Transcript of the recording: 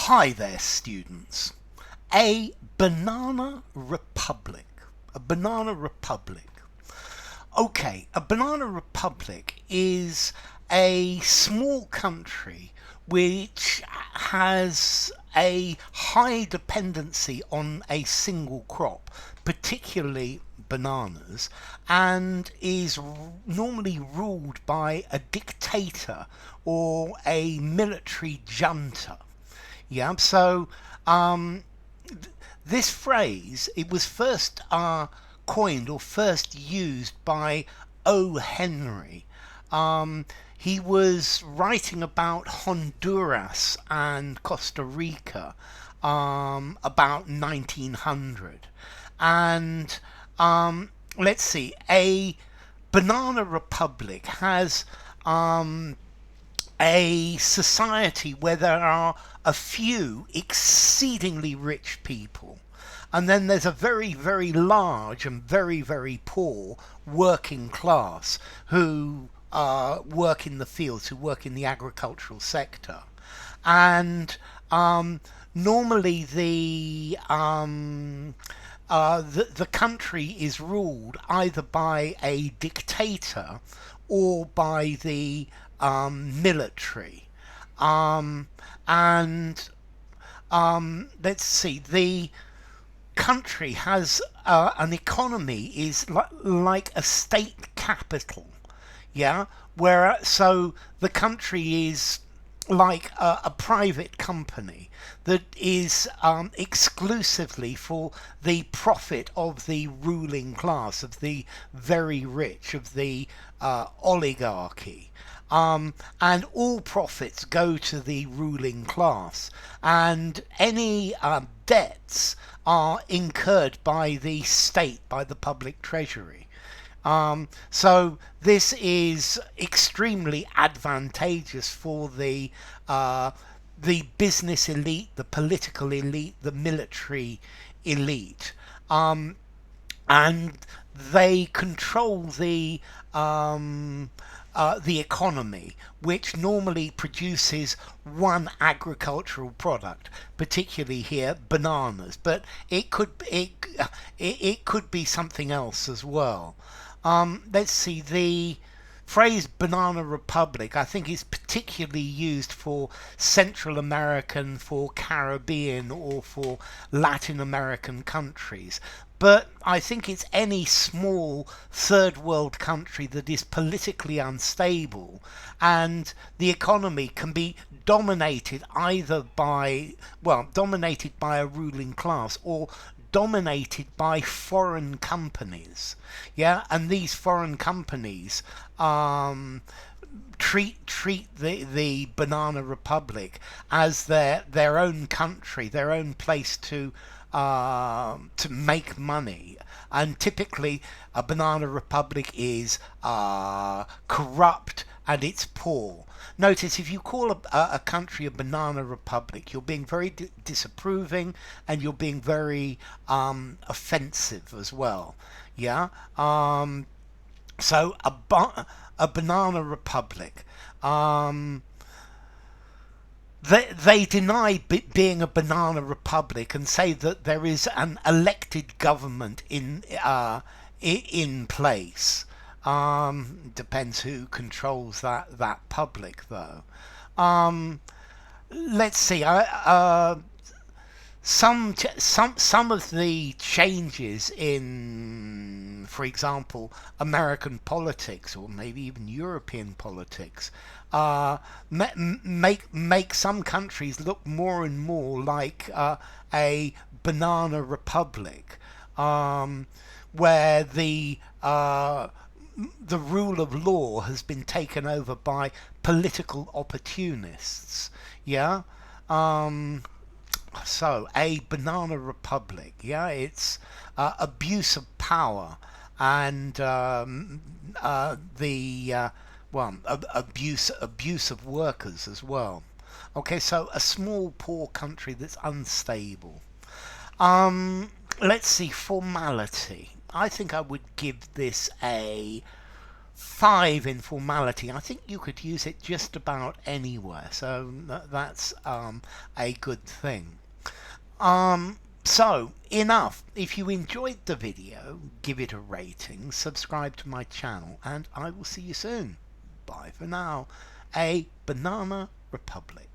Hi there, students. A banana republic. A banana republic. Okay, a banana republic is a small country which has a high dependency on a single crop, particularly bananas, and is normally ruled by a dictator or a military junta. Yeah, so um, this phrase, it was first coined or first used by O. Henry. He was writing about Honduras and Costa Rica about 1900. And let's see, a banana republic has a society where there are a few exceedingly rich people, and then there's a very, very large and very, very poor working class who work in the fields, who work in the agricultural sector. And normally the country is ruled either by a dictator or by the military. And let's see, the country has an economy is like a state capital, yeah, where so the country is like a private company that is exclusively for the profit of the ruling class, of the very rich, of the oligarchy. And all profits go to the ruling class, and any debts are incurred by the state, by the public treasury. So this is extremely advantageous for the business elite, the political elite, the military elite, and they control the economy, which normally produces one agricultural product, particularly here bananas, but it could be something else as well. Let's see, the phrase banana republic I think is particularly used for Central American, for Caribbean, or for Latin American countries. But I think it's any small third world country that is politically unstable, and the economy can be dominated either by, well, dominated by a ruling class or dominated by foreign companies. Yeah, and these foreign companies treat the banana republic as their own country, their own place to make money. And typically a banana republic is corrupt and it's poor. Notice, if you call a country a banana republic, you're being very disapproving, and you're being very offensive as well. Yeah. So a banana republic. They deny being a banana republic and say that there is an elected government in place. Depends who controls that public, though. Let's see. Some of the changes in, for example, American politics, or maybe even European politics, make some countries look more and more like a banana republic, where the rule of law has been taken over by political opportunists. Yeah. So a banana republic, yeah, it's abuse of power, and abuse of workers as well. Okay, so a small poor country that's unstable. Let's see, formality. I think I would give this a 5 in formality. I think you could use it just about anywhere, so that's a good thing. So enough. If you enjoyed the video, give it a rating, subscribe to my channel, and I will see you soon. Bye for now. A Banana Republic.